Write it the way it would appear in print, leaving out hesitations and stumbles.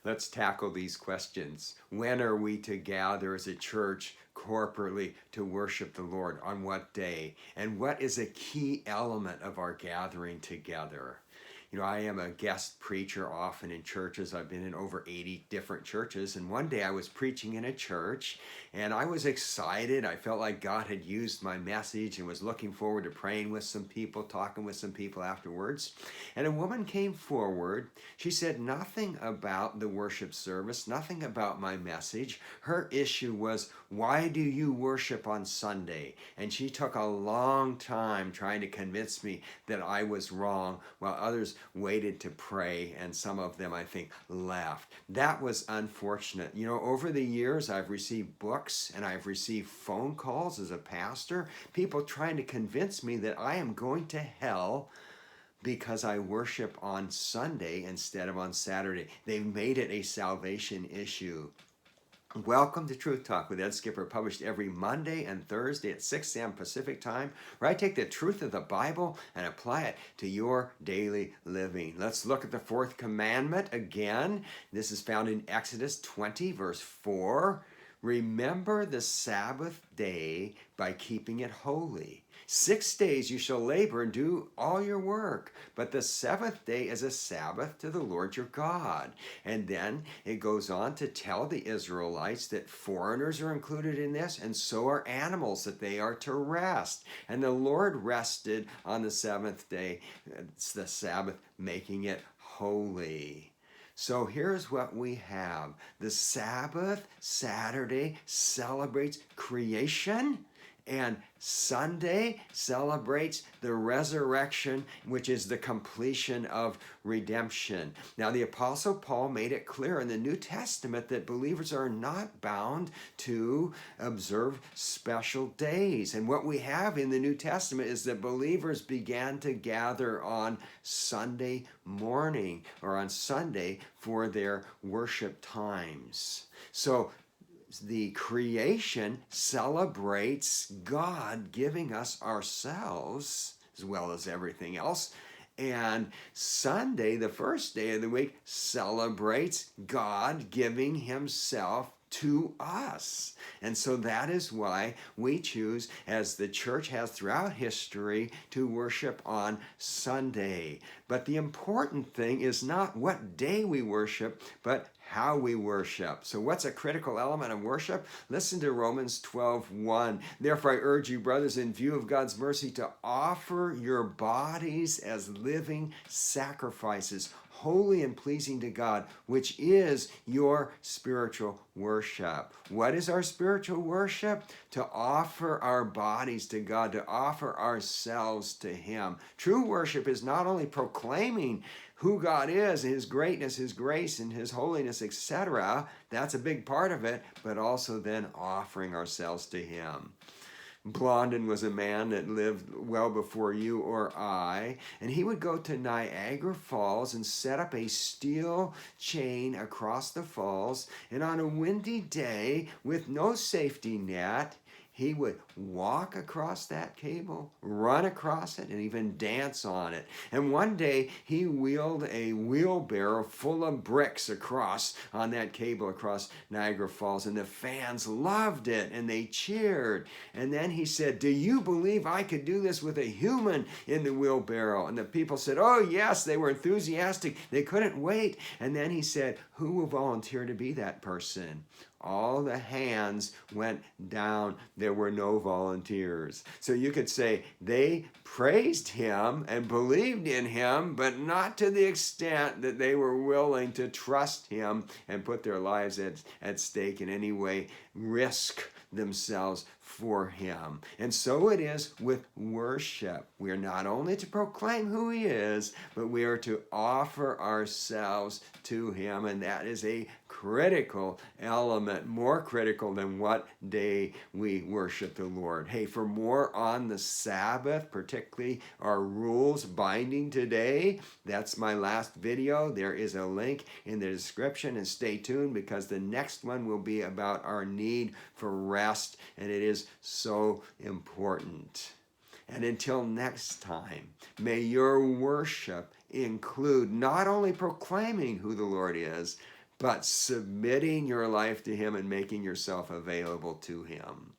Let's tackle these questions. When are we to gather as a church corporately to worship the Lord? On what day? And what is a key element of our gathering together? You know, I am a guest preacher often in churches. I've been in over 80 different churches. And one day I was preaching in a church and I was excited. I felt like God had used my message and was looking forward to praying with some people, talking with some people afterwards. And a woman came forward. She said nothing about the worship service, nothing about my message. Her issue was, why do you worship on Sunday? And she took a long time trying to convince me that I was wrong, while others waited to pray, and some of them, I think, left. That was unfortunate. You know, over the years, I've received books and I've received phone calls as a pastor, people trying to convince me that I am going to hell because I worship on Sunday instead of on Saturday. They've made it a salvation issue. Welcome to Truth Talk with Ed Skipper, published every Monday and Thursday at 6 a.m. Pacific Time, where I take the truth of the Bible and apply it to your daily living. Let's look at the Fourth Commandment again. This is found in Exodus 20, verse 4. Remember the Sabbath day by keeping it holy. 6 days you shall labor and do all your work, but the seventh day is a Sabbath to the Lord your God. And then it goes on to tell the Israelites that foreigners are included in this, and so are animals, that they are to rest. And the Lord rested on the seventh day. It's the Sabbath, making it holy. So here's what we have. The Sabbath, Saturday, celebrates creation, and Sunday celebrates the resurrection, which is the completion of redemption. Now, the Apostle Paul made it clear in the New Testament that believers are not bound to observe special days. And what we have in the New Testament is that believers began to gather on Sunday morning or on Sunday for their worship times. So the creation celebrates God giving us ourselves as well as everything else. And Sunday, the first day of the week, celebrates God giving himself to us. And so that is why we choose, as the church has throughout history, to worship on Sunday. But the important thing is not what day we worship, but how we worship. So what's a critical element of worship? Listen to Romans 12:1. Therefore I urge you, brothers, in view of God's mercy, to offer your bodies as living sacrifices, holy and pleasing to God, which is your spiritual worship. What is our spiritual worship? To offer our bodies to God, to offer ourselves to him. True worship is not only proclaiming who God is, his greatness, his grace, and his holiness, etc. That's a big part of it, but also then offering ourselves to him. Blondin was a man that lived well before you or I, and he would go to Niagara Falls and set up a steel chain across the falls, and on a windy day with no safety net, he would walk across that cable, run across it, and even dance on it. And one day he wheeled a wheelbarrow full of bricks across on that cable across Niagara Falls, and the fans loved it and they cheered. And then he said, "Do you believe I could do this with a human in the wheelbarrow?" And the people said, "Oh yes," they were enthusiastic. They couldn't wait. And then he said, "Who will volunteer to be that person?" All the hands went down. There were no volunteers. So you could say they praised him and believed in him, but not to the extent that they were willing to trust him and put their lives at stake in any way, risk themselves for him. And so it is with worship. We are not only to proclaim who he is, but we are to offer ourselves to him, and that is a critical element, more critical than what day we worship the Lord. Hey, for more on the Sabbath, particularly our rules binding today, that's my last video. There is a link in the description, and stay tuned because the next one will be about our need for rest, and it is so important. And until next time, may your worship include not only proclaiming who the Lord is, but submitting your life to Him and making yourself available to Him.